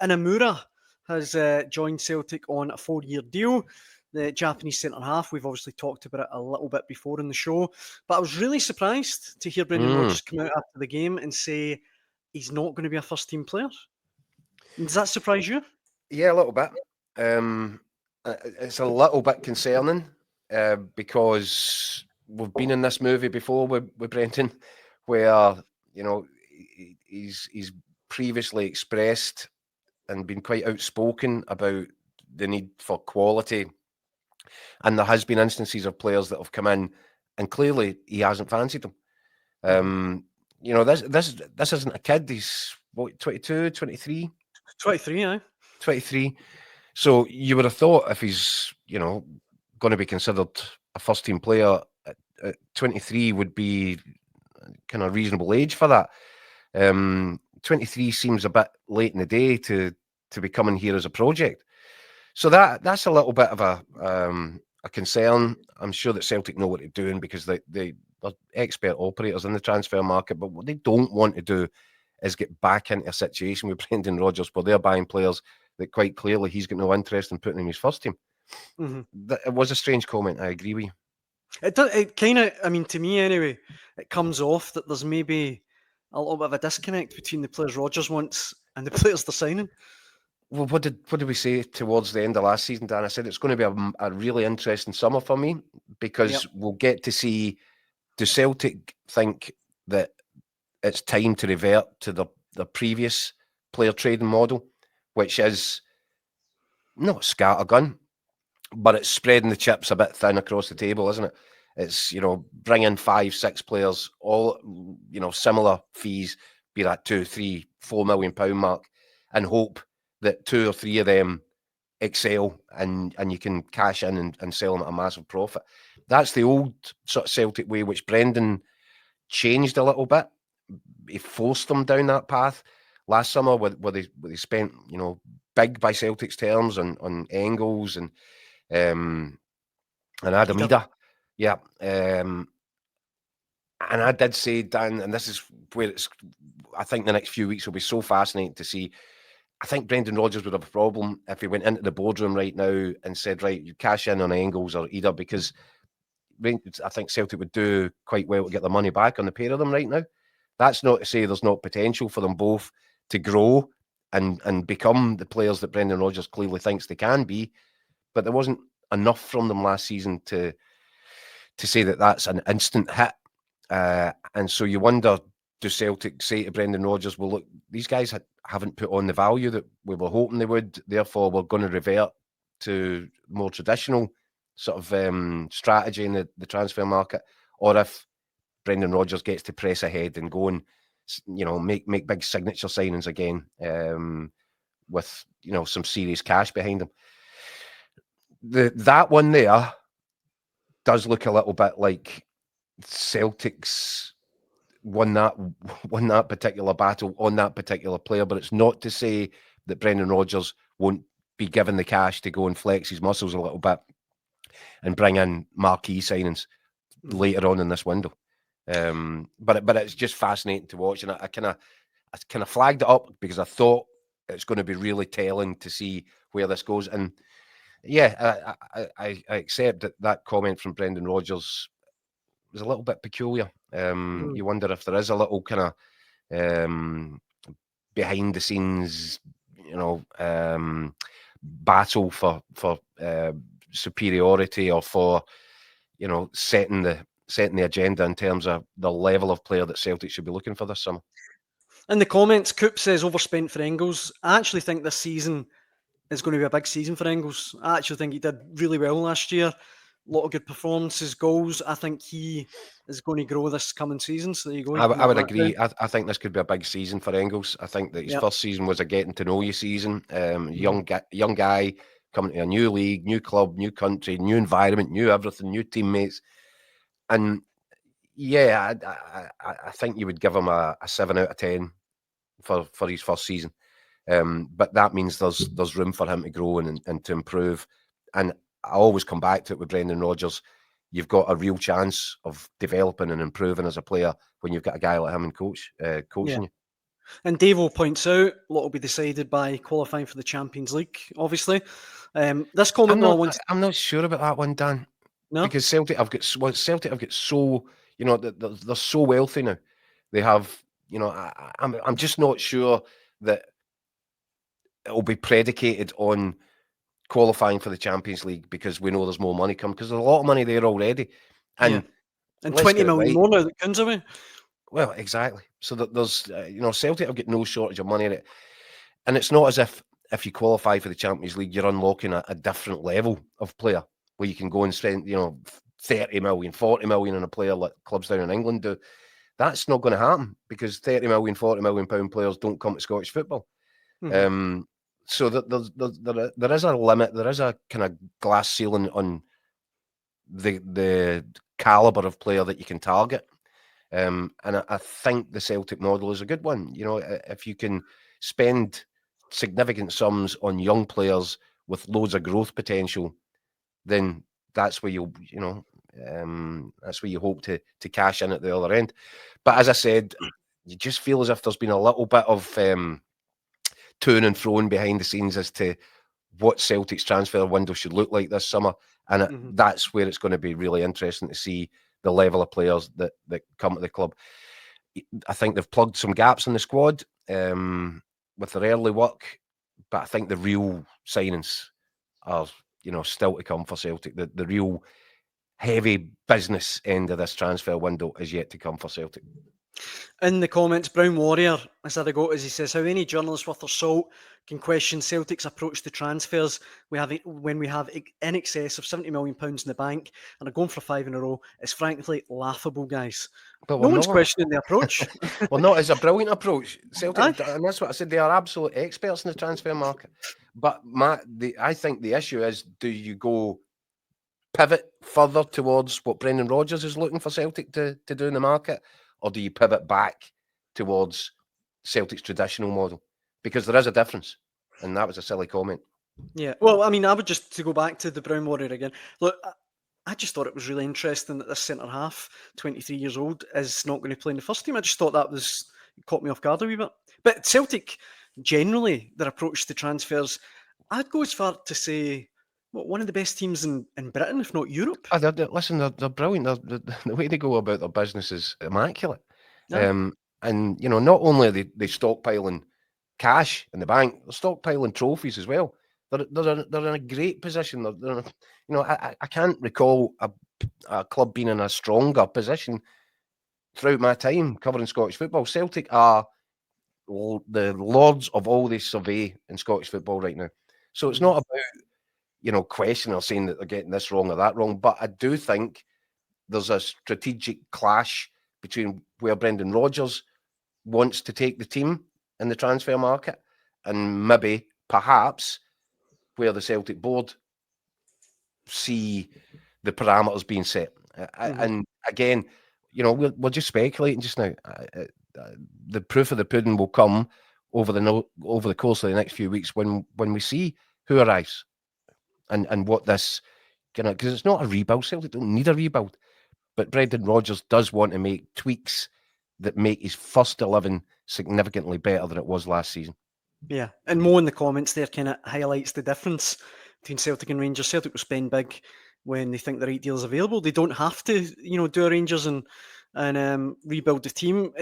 Inamura has joined Celtic on a 4-year deal. The Japanese centre-half, we've obviously talked about it a little bit before in the show, but I was really surprised to hear Brendan Rodgers come out after the game and say he's not going to be a first-team player. Does that surprise you? Yeah, a little bit. It's a little bit concerning because we've been in this movie before with Brenton, where he's previously expressed and been quite outspoken about the need for quality, and there has been instances of players that have come in and clearly he hasn't fancied them. This isn't a kid. He's what, 22, 23? 23, aye. 23. So you would have thought if he's, going to be considered a first team player at 23 would be kind of reasonable age for that. 23 seems a bit late in the day to be coming here as a project. So that's a little bit of a concern. I'm sure that Celtic know what they're doing because they're expert operators in the transfer market, but what they don't want to do is get back into a situation with Brendan Rodgers where they're buying players that quite clearly he's got no interest in putting in his first team. Mm-hmm. It was a strange comment. I agree with you. It kind of, I mean, to me anyway, it comes off that there's maybe a little bit of a disconnect between the players Rodgers wants and the players they're signing. Well, what did we say towards the end of last season, Dan? I said it's going to be a really interesting summer for me because we'll get to see, do Celtic think that it's time to revert to the previous player trading model, which is not scattergun, but it's spreading the chips a bit thin across the table, isn't it? It's, bring in 5-6 players, all, similar fees, be that 2, 3, 4 million pound mark, and hope that 2 or 3 of them excel and you can cash in and sell them at a massive profit. That's the old sort of Celtic way, which Brendan changed a little bit. He forced them down that path last summer where they spent, big by Celtic's terms on Engels and Adam Ida. Yeah. And I did say, Dan, and this is where I think the next few weeks will be so fascinating to see. I think Brendan Rodgers would have a problem if he went into the boardroom right now and said, right, you cash in on Engels or Ida, because I think Celtic would do quite well to get their money back on the pair of them right now. That's not to say there's not potential for them both to grow and become the players that Brendan Rodgers clearly thinks they can be, but there wasn't enough from them last season to say that that's an instant hit. And so you wonder, do Celtic say to Brendan Rodgers, well, look, these guys haven't put on the value that we were hoping they would, therefore we're going to revert to more traditional sort of strategy in the transfer market? Or if Brendan Rodgers gets to press ahead and go and, make big signature signings again with, some serious cash behind them. That one there does look a little bit like Celtic's won that particular battle on that particular player, but it's not to say that Brendan Rodgers won't be given the cash to go and flex his muscles a little bit and bring in marquee signings later on in this window. But it's just fascinating to watch, and I kind of flagged it up because I thought it's going to be really telling to see where this goes. And yeah, I accept that comment from Brendan Rodgers was a little bit peculiar. You wonder if there is a little kind of behind the scenes, battle for superiority or for setting the agenda in terms of the level of player that Celtic should be looking for this summer. In the comments, Coop says overspent for Engels. I actually think this season is going to be a big season for Engels. I actually think he did really well last year. A lot of good performances, goals. I think he is going to grow this coming season. So there you go. I would agree. I think this could be a big season for Engels. I think that his first season was a getting to know you season. Young guy coming to a new league, new club, new country, new environment, new everything, new teammates. And yeah, I think you would give him a 7 out of 10 for his first season. But that means there's room for him to grow and to improve. And I always come back to it with Brendan Rodgers. You've got a real chance of developing and improving as a player when you've got a guy like him and coaching you. And Davo points out a lot will be decided by qualifying for the Champions League, obviously. This comment, though, I want to... I'm not sure about that one, Dan, No? because Celtic have got so, you know, they're so wealthy now. They have, you know, I'm just not sure that it'll be predicated on qualifying for the Champions League because we know there's more money coming, because there's a lot of money there already. And And let's 20 get it million right. more now that comes away. Well, exactly. So that there's, you know, Celtic have got no shortage of money in it. And it's not as if you qualify for the Champions League, you're unlocking a different level of player where you can go and spend, you know, 30 million, 40 million on a player like clubs down in England do. That's not going to happen because 30 million, 40 million pound players don't come to Scottish football. Mhm. So there is a limit, there is a kind of glass ceiling on the caliber of player that you can target. And I think the Celtic model is a good one. You know, if you can spend significant sums on young players with loads of growth potential, then that's where that's where you hope to cash in at the other end. But as I said, you just feel as if there's been a little bit of to and fro behind the scenes as to what Celtic's transfer window should look like this summer, and that's where it's going to be really interesting to see the level of players that come to the club. I think they've plugged some gaps in the squad with their early work, but I think the real signings are, you know, still to come for Celtic. The real heavy business end of this transfer window is yet to come for Celtic. In the comments, Brown Warrior has had a go as he says, how any journalist worth their salt can question Celtic's approach to transfers when we have in excess of £70 million in the bank and are going for 5 in a row. It's frankly laughable, guys. But No we're one's not. questioning the approach. Well, no, it's a brilliant approach. Celtic, Aye. and that's what I said, they are absolute experts in the transfer market. But I think the issue is, do you go pivot further towards what Brendan Rodgers is looking for Celtic to do in the market, or do you pivot back towards Celtic's traditional model? Because there is a difference, and that was a silly comment. Yeah. Well, I mean, I would just, to go back to the Brown Warrior again, look, I just thought it was really interesting that this centre half, 23 years old, is not going to play in the first team. I just thought that caught me off guard a wee bit. But Celtic, generally, their approach to transfers, I'd go as far to say, one of the best teams in Britain, if not Europe. Listen, they're brilliant. The way they go about their business is immaculate. Aye. And, you know, not only are they stockpiling cash in the bank, they're stockpiling trophies as well. They're in a great position. You know, I can't recall a club being in a stronger position throughout my time covering Scottish football. Celtic are the lords of all they survey in Scottish football right now. So it's not about, you know, questioning or saying that they're getting this wrong or that wrong, but I do think there's a strategic clash between where Brendan Rodgers wants to take the team in the transfer market and maybe, perhaps, where the Celtic board see the parameters being set. And again, you know, we're just speculating just now. The proof of the pudding will come over the course of the next few weeks when we see who arrives and what this because it's not a rebuild. Celtic don't need a rebuild, but Brendan Rodgers does want to make tweaks that make his first 11 significantly better than it was last season. Yeah, and Mo in the comments there kind of highlights the difference between Celtic and Rangers. Celtic will spend big when they think the right deal is available. They don't have to, do a Rangers and rebuild the team.